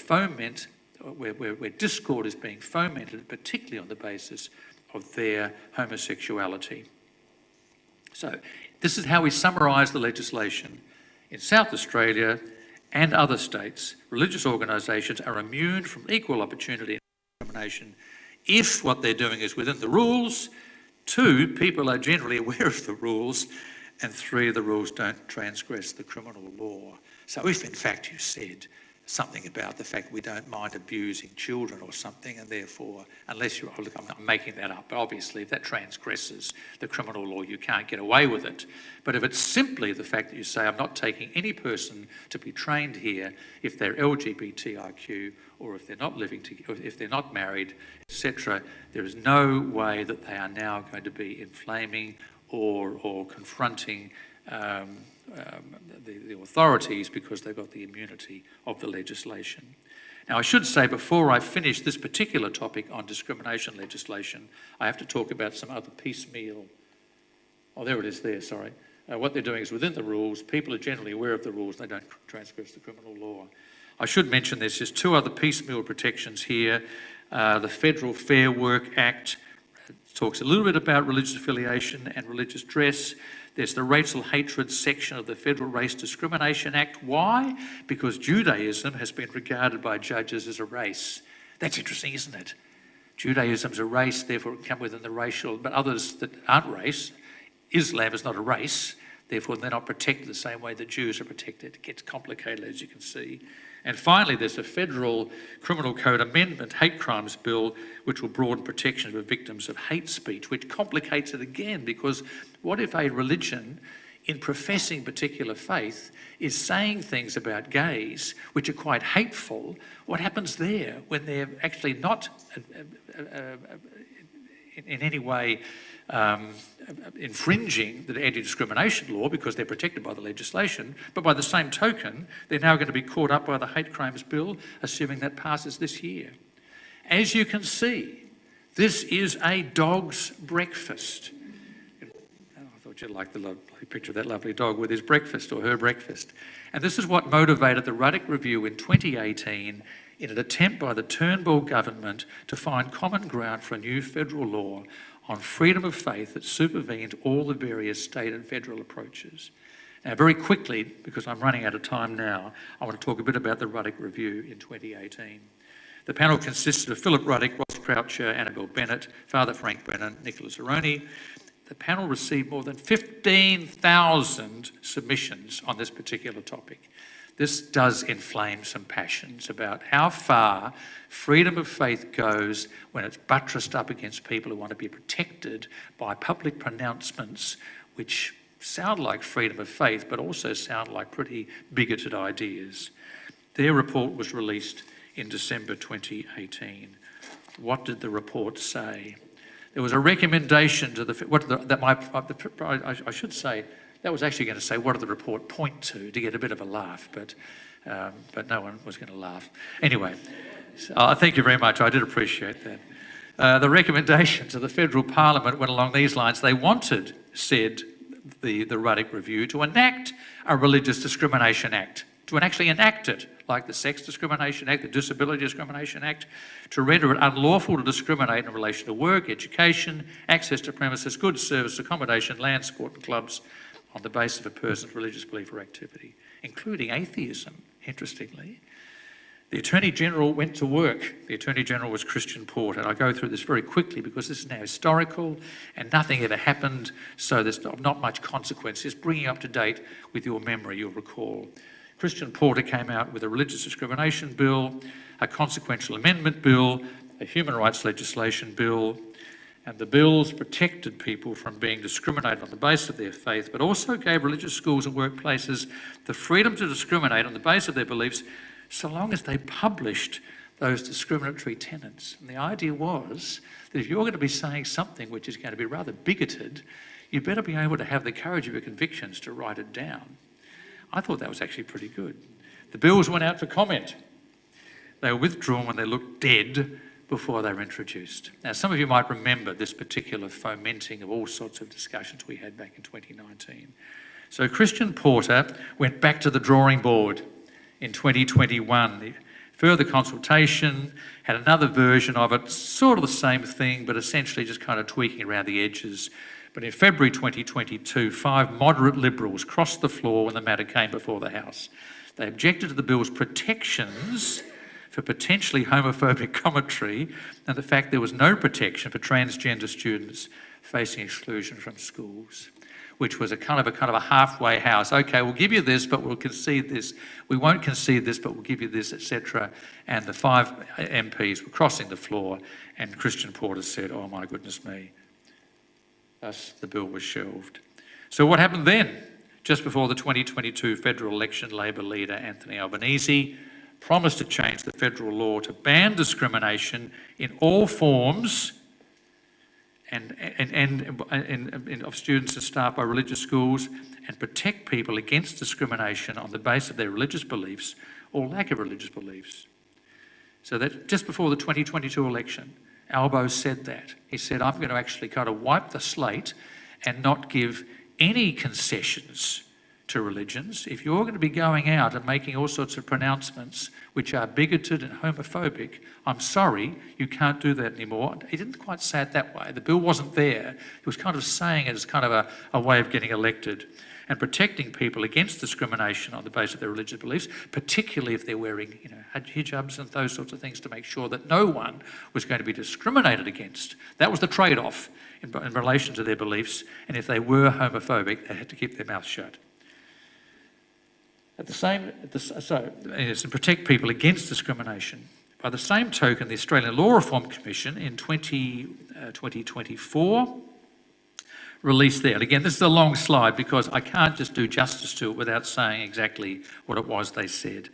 discord is being fomented, particularly on the basis of their homosexuality. So this is how we summarise the legislation. In South Australia and other states, religious organisations are immune from equal opportunity and discrimination if what they're doing is within the rules. 2, people are generally aware of the rules, and 3, the rules don't transgress the criminal law. So if in fact you said something about the fact we don't mind abusing children or something, and therefore, unless you're, look, I'm making that up, but obviously if that transgresses the criminal law, you can't get away with it. But if it's simply the fact that you say, I'm not taking any person to be trained here if they're LGBTIQ or if they're not living together, if they're not married, etc., there is no way that they are now going to be inflaming or confronting the authorities because they've got the immunity of the legislation. Now, I should say before I finish this particular topic on discrimination legislation, I have to talk about some other piecemeal. Oh, there it is there, sorry. What they're doing is within the rules, people are generally aware of the rules, they don't transgress the criminal law. I should mention there's just two other piecemeal protections here. The Federal Fair Work Act talks a little bit about religious affiliation and religious dress. There's the racial hatred section of the Federal Race Discrimination Act. Why? Because Judaism has been regarded by judges as a race. That's interesting, isn't it? Judaism's a race, therefore it can come within the racial, but others that aren't race, Islam is not a race, therefore they're not protected the same way that Jews are protected. It gets complicated, as you can see. And finally, there's a Federal Criminal Code Amendment Hate Crimes Bill, which will broaden protection for victims of hate speech, which complicates it again, because what if a religion, in professing particular faith, is saying things about gays which are quite hateful? What happens there when they're actually not in any way infringing the anti-discrimination law because they're protected by the legislation, but by the same token, they're now going to be caught up by the Hate Crimes Bill, assuming that passes this year. As you can see, this is a dog's breakfast. I thought you'd like the lovely picture of that lovely dog with his breakfast or her breakfast. And this is what motivated the Ruddock Review in 2018 in an attempt by the Turnbull government to find common ground for a new federal law on freedom of faith that supervened all the various state and federal approaches. Now, very quickly, because I'm running out of time now, I want to talk a bit about the Ruddock Review in 2018. The panel consisted of Philip Ruddock, Ross Croucher, Annabel Bennett, Father Frank Brennan, Nicholas Aroni. The panel received more than 15,000 submissions on this particular topic. This does inflame some passions about how far freedom of faith goes when it's buttressed up against people who want to be protected by public pronouncements which sound like freedom of faith but also sound like pretty bigoted ideas. Their report was released in December 2018. What did the report say? There was a recommendation to I should say, that was actually going to say, what did the report point to get a bit of a laugh, but no one was going to laugh. Anyway, thank you very much. I did appreciate that. The recommendation to the Federal Parliament went along these lines. They wanted, said the Ruddock Review, to enact a Religious Discrimination Act, to actually enact it, like the Sex Discrimination Act, the Disability Discrimination Act, to render it unlawful to discriminate in relation to work, education, access to premises, goods, service, accommodation, land, sport and clubs, on the basis of a person's religious belief or activity, including atheism, interestingly. The Attorney-General went to work. The Attorney-General was Christian Porter. And I go through this very quickly because this is now historical and nothing ever happened, so there's not much consequence. Just bringing up to date with your memory, you'll recall. Christian Porter came out with a religious discrimination bill, a consequential amendment bill, a human rights legislation bill, and the bills protected people from being discriminated on the basis of their faith, but also gave religious schools and workplaces the freedom to discriminate on the basis of their beliefs, so long as they published those discriminatory tenets. And the idea was that if you're going to be saying something which is going to be rather bigoted, you better be able to have the courage of your convictions to write it down. I thought that was actually pretty good. The bills went out for comment. They were withdrawn when they looked dead before they were introduced. Now, some of you might remember this particular fomenting of all sorts of discussions we had back in 2019. So Christian Porter went back to the drawing board in 2021. Further consultation, had another version of it, sort of the same thing, but essentially just kind of tweaking around the edges. But in February 2022, 5 moderate Liberals crossed the floor when the matter came before the House. They objected to the bill's protections for potentially homophobic commentary and the fact there was no protection for transgender students facing exclusion from schools, which was a kind of a halfway house. Okay, we'll give you this, but we'll concede this. We won't concede this, but we'll give you this, etc. And the 5 MPs were crossing the floor, and Christian Porter said, "Oh my goodness me." Thus, the bill was shelved. So what happened then? Just before the 2022 federal election, Labor leader Anthony Albanese promised to change the federal law to ban discrimination in all forms and of students and staff by religious schools and protect people against discrimination on the basis of their religious beliefs or lack of religious beliefs. So that just before the 2022 election, Albo said that. He said, I'm going to actually kind of wipe the slate and not give any concessions to religions. If you're going to be going out and making all sorts of pronouncements which are bigoted and homophobic, I'm sorry, you can't do that anymore. He didn't quite say it that way. The bill wasn't there. He was kind of saying it as kind of a way of getting elected and protecting people against discrimination on the basis of their religious beliefs, particularly if they're wearing, hijabs and those sorts of things, to make sure that no one was going to be discriminated against. That was the trade-off in relation to their beliefs, and if they were homophobic, they had to keep their mouth shut. To protect people against discrimination. By the same token, the Australian Law Reform Commission in 2024 released there. And again, this is a long slide because I can't just do justice to it without saying exactly what it was they said.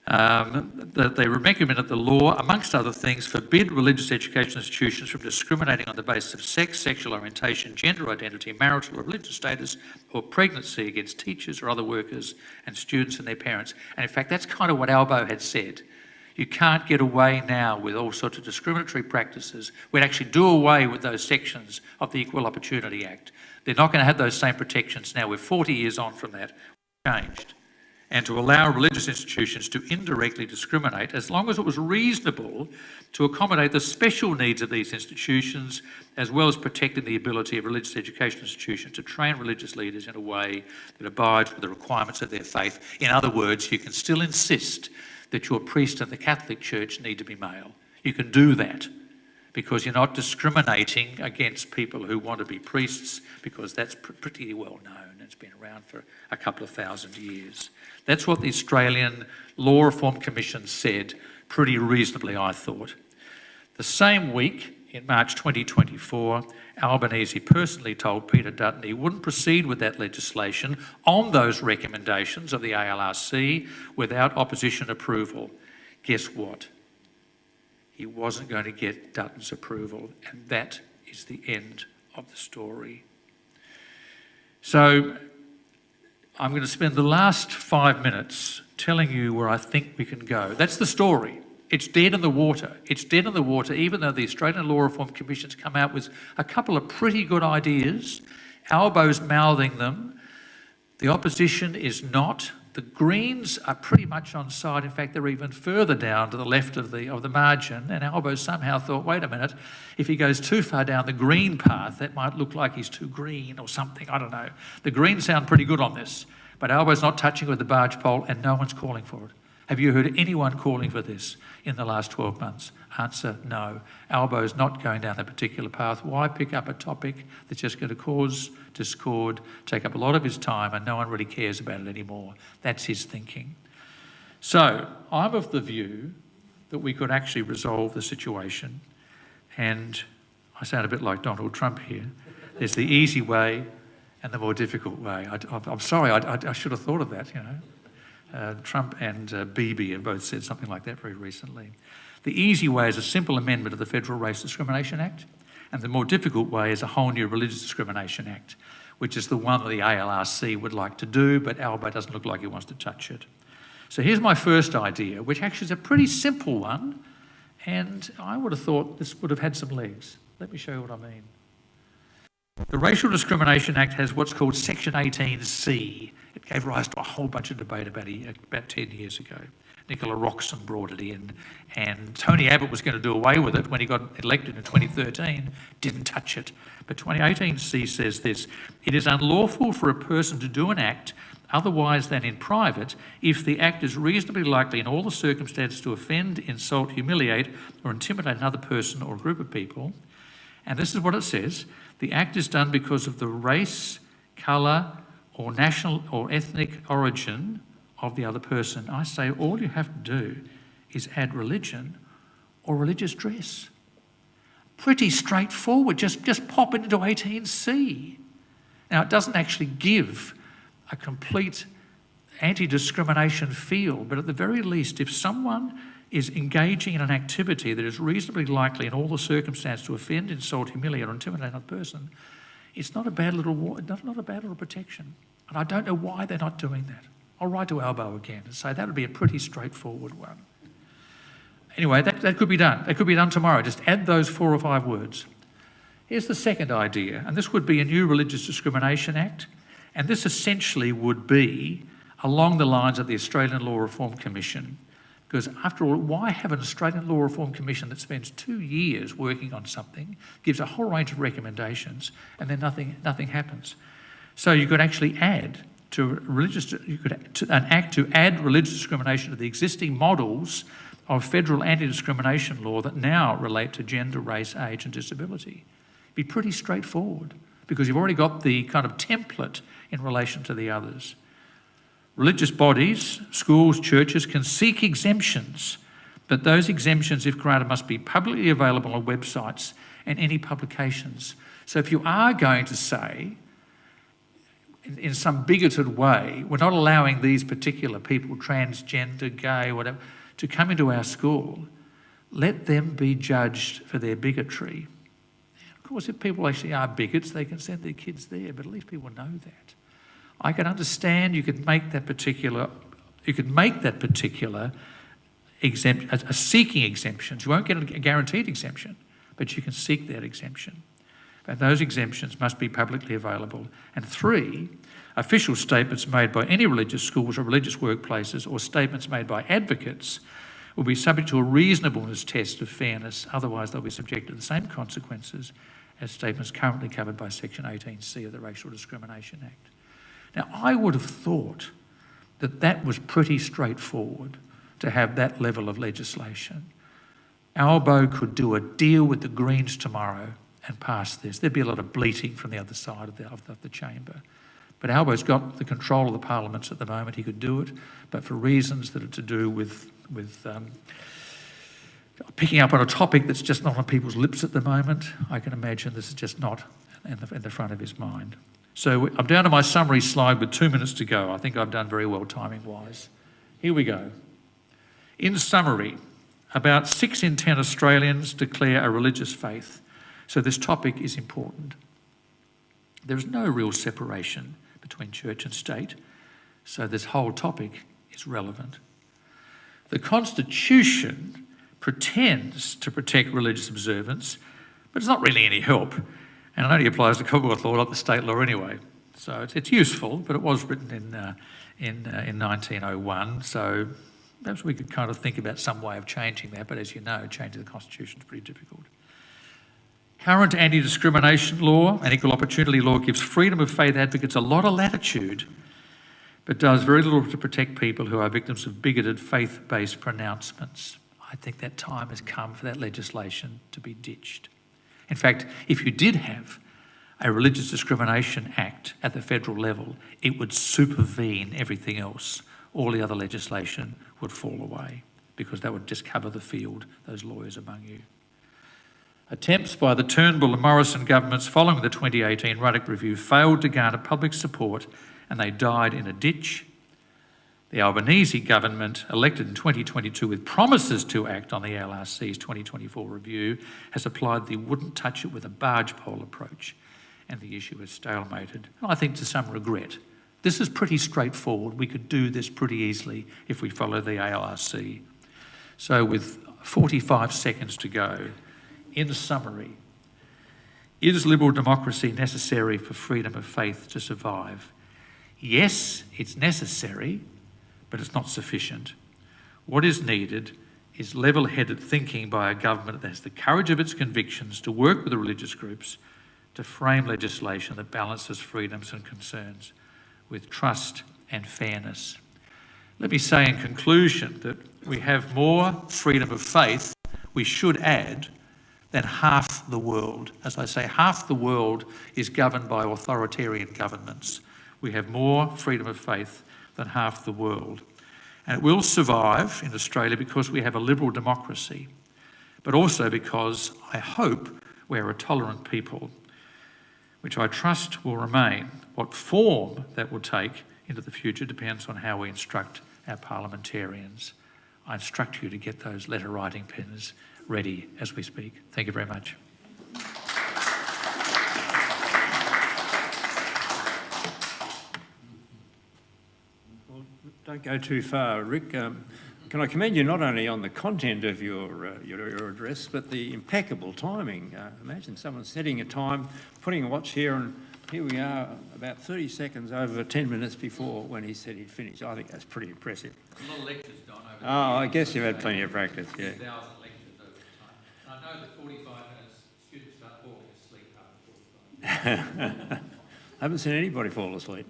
They recommended the law, amongst other things, forbid religious education institutions from discriminating on the basis of sex, sexual orientation, gender identity, marital or religious status, or pregnancy against teachers or other workers and students and their parents. And in fact, that's kind of what Albo had said. You can't get away now with all sorts of discriminatory practices. We'd actually do away with those sections of the Equal Opportunity Act. They're not going to have those same protections now. We're 40 years on from that. Changed. And to allow religious institutions to indirectly discriminate as long as it was reasonable to accommodate the special needs of these institutions, as well as protecting the ability of religious education institutions to train religious leaders in a way that abides with the requirements of their faith. In other words, you can still insist that your priest in the Catholic Church need to be male. You can do that because you're not discriminating against people who want to be priests, because that's pretty well known. It's been around for a couple of thousand years. That's what the Australian Law Reform Commission said, pretty reasonably, I thought. The same week, in March 2024, Albanese personally told Peter Dutton he wouldn't proceed with that legislation on those recommendations of the ALRC without opposition approval. Guess what? He wasn't going to get Dutton's approval, and that is the end of the story. So I'm going to spend the last 5 minutes telling you where I think we can go. That's the story. It's dead in the water. It's dead in the water, even though the Australian Law Reform Commission's come out with a couple of pretty good ideas. Albo's mouthing them. The opposition is not. The Greens are pretty much on side. In fact, they're even further down to the left of the margin. And Albo somehow thought, wait a minute, if he goes too far down the Green path, that might look like he's too green or something. I don't know. The Greens sound pretty good on this. But Albo's not touching with the barge pole, and no one's calling for it. Have you heard anyone calling for this in the last 12 months? Answer, no. Albo's not going down that particular path. Why pick up a topic that's just going to cause discord, take up a lot of his time, and no one really cares about it anymore? That's his thinking. So I'm of the view that we could actually resolve the situation, and I sound a bit like Donald Trump here. There's the easy way and the more difficult way. I'm sorry, I should have thought of that, you know. Trump and Bibi have both said something like that very recently. The easy way is a simple amendment of the Federal Race Discrimination Act, and the more difficult way is a whole new Religious Discrimination Act, which is the one that the ALRC would like to do, but Albo doesn't look like he wants to touch it. So here's my first idea, which actually is a pretty simple one, and I would have thought this would have had some legs. Let me show you what I mean. The Racial Discrimination Act has what's called Section 18C. It gave rise to a whole bunch of debate about 10 years ago. Nicola Roxon brought it in, and Tony Abbott was going to do away with it when he got elected in 2013, didn't touch it. But 18C says this: it is unlawful for a person to do an act otherwise than in private if the act is reasonably likely in all the circumstances to offend, insult, humiliate, or intimidate another person or group of people. And this is what it says: the act is done because of the race, colour, or national or ethnic origin of the other person. I say all you have to do is add religion or religious dress. Pretty straightforward, just pop it into 18C. Now, it doesn't actually give a complete anti-discrimination feel, but at the very least, if someone is engaging in an activity that is reasonably likely in all the circumstances to offend, insult, humiliate, or intimidate another person, it's not a bad little protection. And I don't know why they're not doing that. I'll write to Albo again and say that would be a pretty straightforward one. Anyway, that could be done. That could be done tomorrow. Just add those 4 or 5 words. Here's the second idea, and this would be a new Religious Discrimination Act, and this essentially would be along the lines of the Australian Law Reform Commission. Because after all, why have an Australian Law Reform Commission that spends 2 years working on something, gives a whole range of recommendations, and then nothing happens? So you could actually add an act to add religious discrimination to the existing models of federal anti-discrimination law that now relate to gender, race, age and disability. It'd be pretty straightforward because you've already got the kind of template in relation to the others. Religious bodies, schools, churches can seek exemptions, but those exemptions, if granted, must be publicly available on websites and any publications. So if you are going to say, in some bigoted way, we're not allowing these particular people, transgender, gay, whatever, to come into our school, let them be judged for their bigotry. And of course, if people actually are bigots, they can send their kids there, but at least people know that. I can understand you could make that particular seeking exemptions. You won't get a guaranteed exemption, but you can seek that exemption. And those exemptions must be publicly available. And 3, official statements made by any religious schools or religious workplaces or statements made by advocates will be subject to a reasonableness test of fairness, otherwise they'll be subject to the same consequences as statements currently covered by Section 18C of the Racial Discrimination Act. Now, I would have thought that that was pretty straightforward to have that level of legislation. Albo could do a deal with the Greens tomorrow and pass this. There'd be a lot of bleating from the other side of the chamber. But Albo's got the control of the parliaments at the moment. He could do it, but for reasons that are to do with picking up on a topic that's just not on people's lips at the moment, I can imagine this is just not in the front of his mind. So I'm down to my summary slide with 2 minutes to go. I think I've done very well timing-wise. Here we go. In summary, about 6 in 10 Australians declare a religious faith. So this topic is important. There is no real separation between church and state, so this whole topic is relevant. The Constitution pretends to protect religious observance, but it's not really any help, and it only applies to Commonwealth law, not the state law anyway. So it's useful, but it was written in 1901, so perhaps we could kind of think about some way of changing that, but as you know, changing the Constitution is pretty difficult. Current anti-discrimination law and equal opportunity law gives freedom of faith advocates a lot of latitude, but does very little to protect people who are victims of bigoted faith-based pronouncements. I think that time has come for that legislation to be ditched. In fact, if you did have a Religious Discrimination Act at the federal level, it would supervene everything else. All the other legislation would fall away because that would just cover the field, those lawyers among you. Attempts by the Turnbull and Morrison governments following the 2018 Ruddock Review failed to garner public support and they died in a ditch. The Albanese government, elected in 2022 with promises to act on the LRC's 2024 review, has applied the wouldn't touch it with a barge pole approach, and the issue is stalemated. And I think to some regret. This is pretty straightforward. We could do this pretty easily if we follow the ALRC. So with 45 seconds to go, in summary, is liberal democracy necessary for freedom of faith to survive? Yes, it's necessary, but it's not sufficient. What is needed is level-headed thinking by a government that has the courage of its convictions to work with the religious groups to frame legislation that balances freedoms and concerns with trust and fairness. Let me say in conclusion that we have more freedom of faith, we should add, than half the world. As I say, half the world is governed by authoritarian governments. We have more freedom of faith than half the world. And it will survive in Australia because we have a liberal democracy, but also because I hope we're a tolerant people, which I trust will remain. What form that will take into the future depends on how we instruct our parliamentarians. I instruct you to get those letter writing pens ready as we speak. Thank you very much. Well, don't go too far, Rick. can I commend you not only on the content of your address, but the impeccable timing. Imagine someone setting a time, putting a watch here, and here we are about 30 seconds over 10 minutes before when he said he'd finish. I think that's pretty impressive. A lot of lectures, Don, over the Oh, I years. guess you've had plenty of practice, yeah. 1,000 lectures over the time. And I know that 45 minutes, students start falling asleep after 45. I haven't seen anybody fall asleep.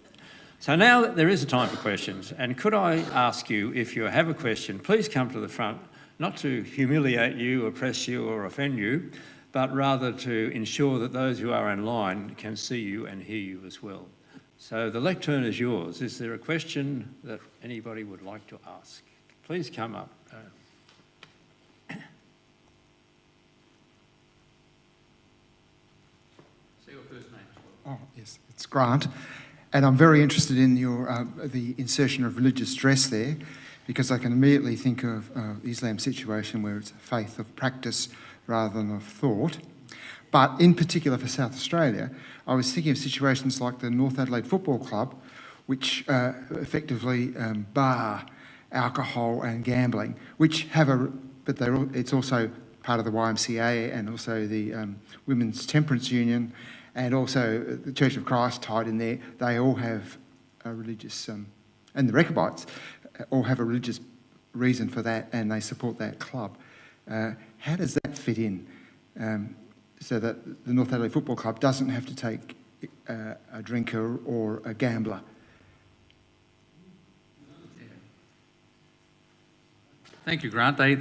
So now there is a time for questions, and could I ask you, if you have a question, please come to the front, not to humiliate you, oppress you or offend you, but rather to ensure that those who are online can see you and hear you as well. So the lectern is yours. Is there a question that anybody would like to ask? Please come up. Say your first name as Oh, yes, it's Grant. And I'm very interested in your the insertion of religious dress there, because I can immediately think of Islam's situation where it's a faith of practice rather than of thought. But in particular for South Australia, I was thinking of situations like the North Adelaide Football Club, which effectively bar alcohol and gambling, which have it's also part of the YMCA and also the Women's Temperance Union, and also the Church of Christ tied in there. They all have a religious, and the Rechabites all have a religious reason for that, and they support that club. How does that fit in, so that the North Adelaide Football Club doesn't have to take a drinker or a gambler? Thank you, Grant. They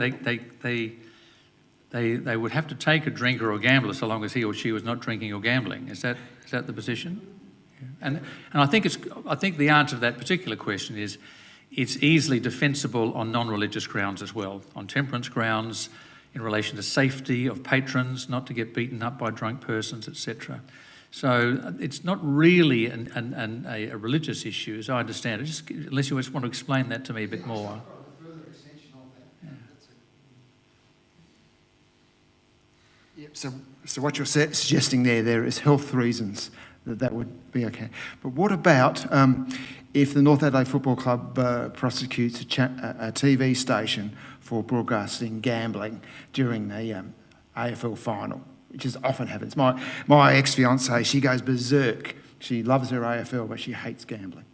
would have to take a drinker or gambler so long as he or she was not drinking or gambling. Is that the position? Yeah. And I think the answer to that particular question is it's easily defensible on non-religious grounds as well, on temperance grounds, in relation to safety of patrons, not to get beaten up by drunk persons, etc. So it's not really a religious issue, as I understand it. Just, unless you just want to explain that to me a bit more. Yep. So what you're suggesting there is health reasons that would be okay. But what about if the North Adelaide Football Club prosecutes a TV station for broadcasting gambling during the AFL final, which is often happens. My ex-fiancée, she goes berserk. She loves her AFL, but she hates gambling.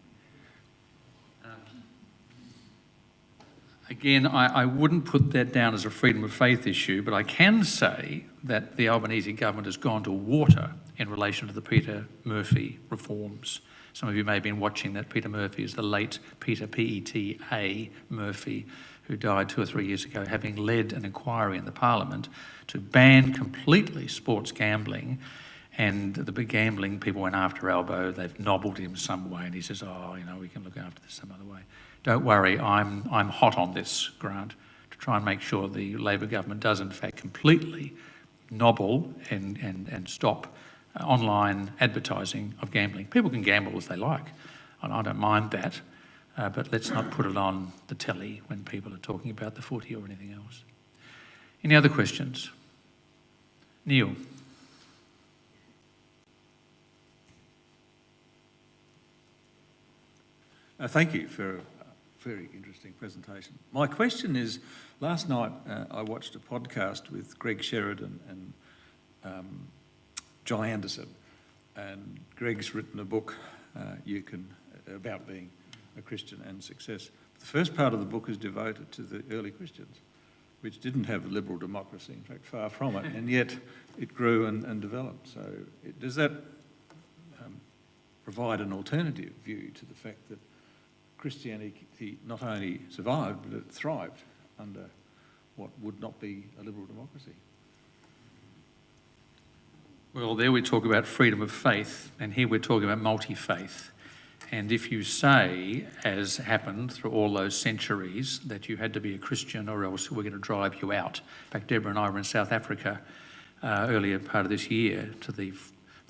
Again, I wouldn't put that down as a freedom of faith issue, but I can say that the Albanese government has gone to water in relation to the Peter Murphy reforms. Some of you may have been watching that. Peter Murphy is the late Peter, P-E-T-A, Murphy, who died 2 or 3 years ago, having led an inquiry in the Parliament to ban completely sports gambling. And the big gambling people went after Albo. They've nobbled him some way, and he says, we can look after this some other way. Don't worry, I'm hot on this, Grant, to try and make sure the Labor government does in fact completely nobble and stop online advertising of gambling. People can gamble as they like, and I don't mind that, but let's not put it on the telly when people are talking about the footy or anything else. Any other questions? Neil. Thank you for a very interesting presentation. My question is, last night I watched a podcast with Greg Sheridan and John Anderson, and Greg's written a book about being a Christian and success. The first part of the book is devoted to the early Christians, which didn't have a liberal democracy, in fact far from it, and yet it grew and developed. So does that provide an alternative view to the fact that Christianity not only survived, but it thrived under what would not be a liberal democracy? Well, there we talk about freedom of faith, and here we're talking about multi-faith. And if you say, as happened through all those centuries, that you had to be a Christian or else we're going to drive you out. In fact, Deborah and I were in South Africa earlier part of this year to the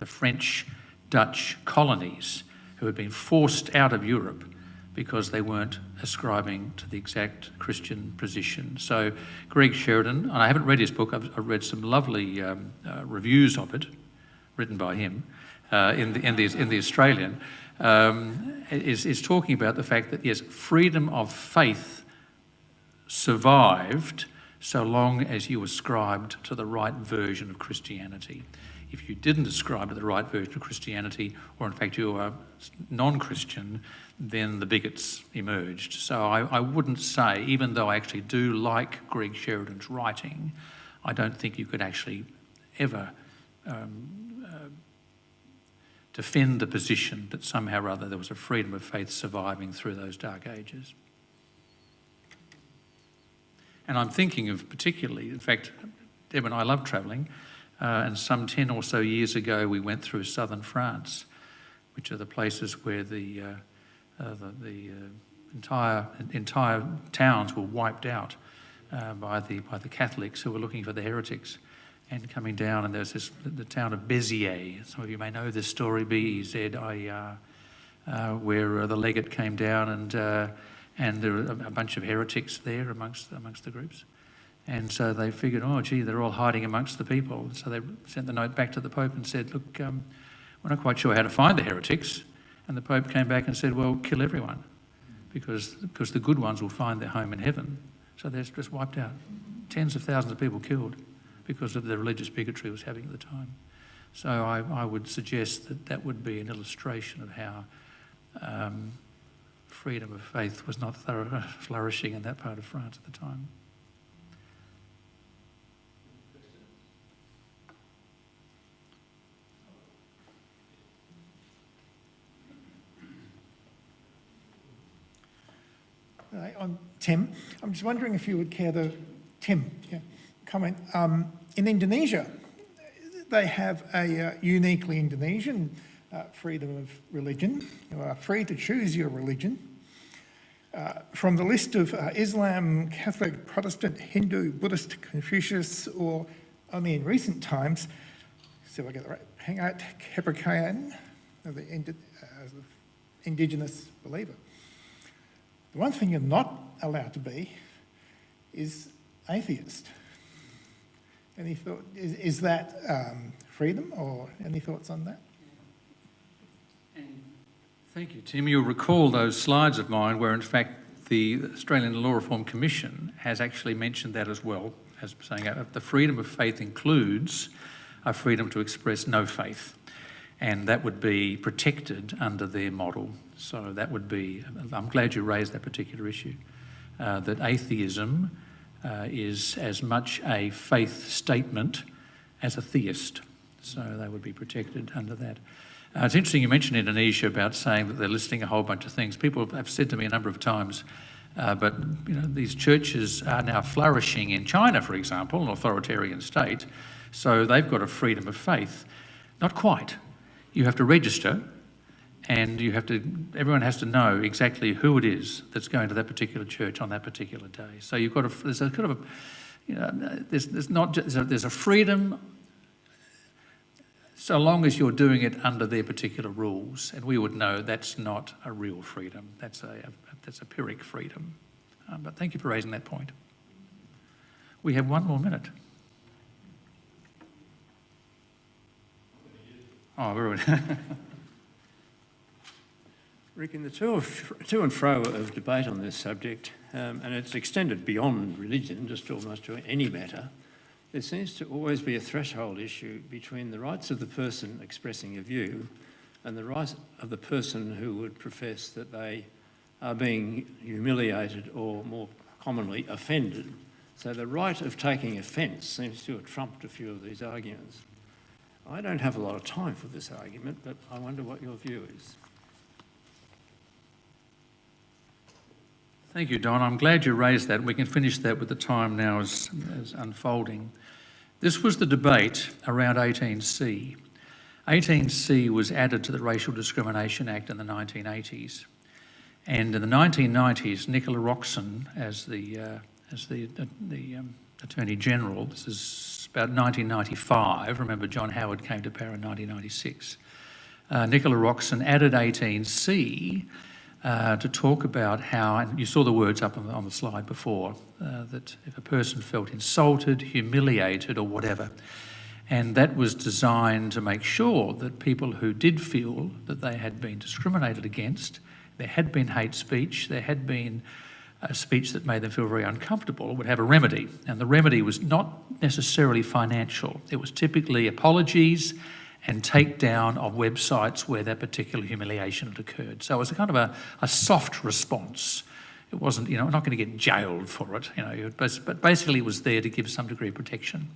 French-Dutch colonies who had been forced out of Europe because they weren't ascribing to the exact Christian position. So Greg Sheridan, and I haven't read his book, I've read some lovely reviews of it, written by him, in the Australian, is talking about the fact that, yes, freedom of faith survived so long as you ascribed to the right version of Christianity. If you didn't ascribe to the right version of Christianity, or in fact you were non-Christian, then the bigots emerged. So I wouldn't say, even though I actually do like Greg Sheridan's writing, I don't think you could actually ever defend the position that somehow or other there was a freedom of faith surviving through those dark ages. And I'm thinking of particularly, in fact, Deb and I love travelling, and some 10 or so years ago we went through southern France, which are the places where the entire towns were wiped out by the Catholics who were looking for the heretics, and coming down, and there's the town of Béziers. Some of you may know this story, B-E-Z-I-E-R, where the legate came down, and there were a bunch of heretics there amongst the groups. And so they figured, oh, gee, they're all hiding amongst the people. So they sent the note back to the Pope and said, look, we're not quite sure how to find the heretics. And the Pope came back and said, well, kill everyone, because the good ones will find their home in heaven. So they're just wiped out. Tens of thousands of people killed because of the religious bigotry it was having at the time. So I would suggest that would be an illustration of how freedom of faith was not flourishing in that part of France at the time. I'm Tim. I'm just wondering if you would care to, comment. In Indonesia, they have a uniquely Indonesian freedom of religion. You are free to choose your religion. From the list of Islam, Catholic, Protestant, Hindu, Buddhist, Confucius, or only in recent times, so I get it right, Hangat Kepercayaan, the indigenous believer. The one thing you're not allowed to be is atheist. Any thought? Is that freedom, or any thoughts on that? Thank you, Tim. You'll recall those slides of mine where, in fact, the Australian Law Reform Commission has actually mentioned that as well, as saying the freedom of faith includes a freedom to express no faith, and that would be protected under their model. So that would be, I'm glad you raised that particular issue, that atheism is as much a faith statement as a theist. So they would be protected under that. It's interesting you mentioned Indonesia about saying that they're listing a whole bunch of things. People have said to me a number of times, but these churches are now flourishing in China, for example, an authoritarian state, so they've got a freedom of faith. Not quite. You have to register, and everyone has to know exactly who it is that's going to that particular church on that particular day. So you've got there's a kind of there's a freedom so long as you're doing it under their particular rules, and we would know that's not a real freedom. That's a Pyrrhic freedom. But thank you for raising that point. We have one more minute. Oh, very good. Rick, in the to and fro of debate on this subject, and it's extended beyond religion, just almost to any matter, there seems to always be a threshold issue between the rights of the person expressing a view and the rights of the person who would profess that they are being humiliated or, more commonly, offended. So the right of taking offence seems to have trumped a few of these arguments. I don't have a lot of time for this argument, but I wonder what your view is. Thank you, Don. I'm glad you raised that. We can finish that with the time now as unfolding. This was the debate around 18C. 18C was added to the Racial Discrimination Act in the 1980s. And in the 1990s, Nicola Roxon, as the Attorney General, this is about 1995, remember John Howard came to power in 1996, Nicola Roxon added 18C to talk about how, and you saw the words up on the slide before, that if a person felt insulted, humiliated or whatever, and that was designed to make sure that people who did feel that they had been discriminated against, there had been hate speech, there had been a speech that made them feel very uncomfortable would have a remedy. And the remedy was not necessarily financial. It was typically apologies and takedown of websites where that particular humiliation had occurred. So it was a kind of a soft response. It wasn't, not going to get jailed for it, but basically it was there to give some degree of protection.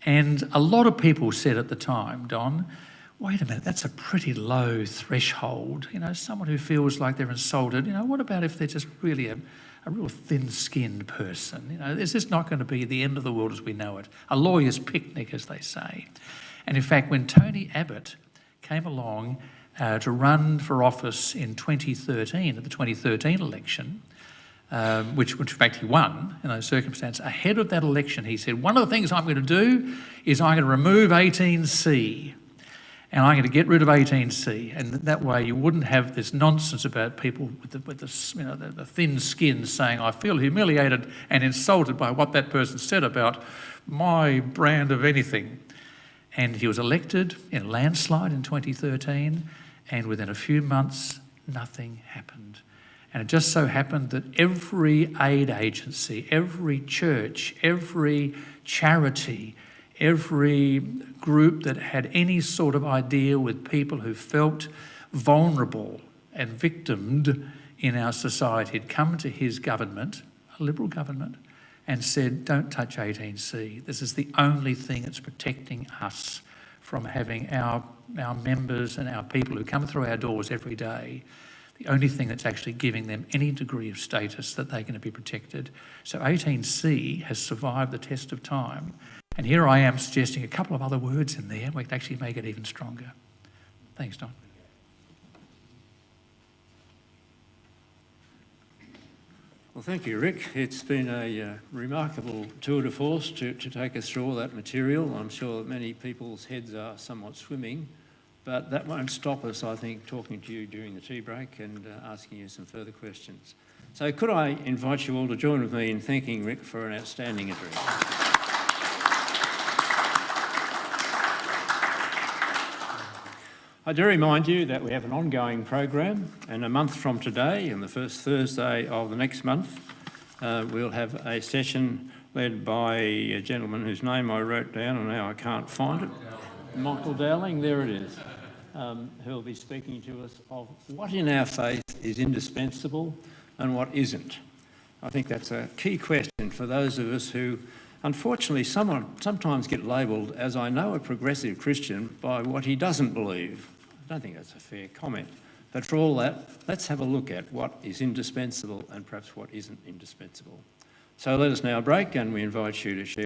And a lot of people said at the time, Don, wait a minute, that's a pretty low threshold. Someone who feels like they're insulted, what about if they're just really a real thin-skinned person? Is this not going to be the end of the world as we know it? A lawyer's picnic, as they say. And in fact, when Tony Abbott came along to run for office in 2013, at the 2013 election, which in fact he won in those circumstances, ahead of that election, he said, one of the things I'm going to do is I'm going to remove 18C. And I'm going to get rid of 18C, and that way you wouldn't have this nonsense about people with the thin skin saying, I feel humiliated and insulted by what that person said about my brand of anything. And he was elected in a landslide in 2013, and within a few months, nothing happened. And it just so happened that every aid agency, every church, every charity, every group that had any sort of idea with people who felt vulnerable and victimed in our society had come to his government, a Liberal government, and said, don't touch 18C. This is the only thing that's protecting us from having our members and our people who come through our doors every day, the only thing that's actually giving them any degree of status that they're going to be protected. So 18C has survived the test of time. And here I am suggesting a couple of other words in there we can actually make it even stronger. Thanks, Don. Well, thank you, Rick. It's been a remarkable tour de force to take us through all that material. I'm sure that many people's heads are somewhat swimming, but that won't stop us, I think, talking to you during the tea break and asking you some further questions. So could I invite you all to join with me in thanking Rick for an outstanding address. I do remind you that we have an ongoing program, and a month from today, and the first Thursday of the next month, we'll have a session led by a gentleman whose name I wrote down and now I can't find it. Michael Dowling, there it is, who'll be speaking to us of what in our faith is indispensable and what isn't. I think that's a key question for those of us who unfortunately sometimes get labelled as, I know, a progressive Christian by what he doesn't believe. I don't think that's a fair comment. But for all that, let's have a look at what is indispensable and perhaps what isn't indispensable. So let us now break, and we invite you to share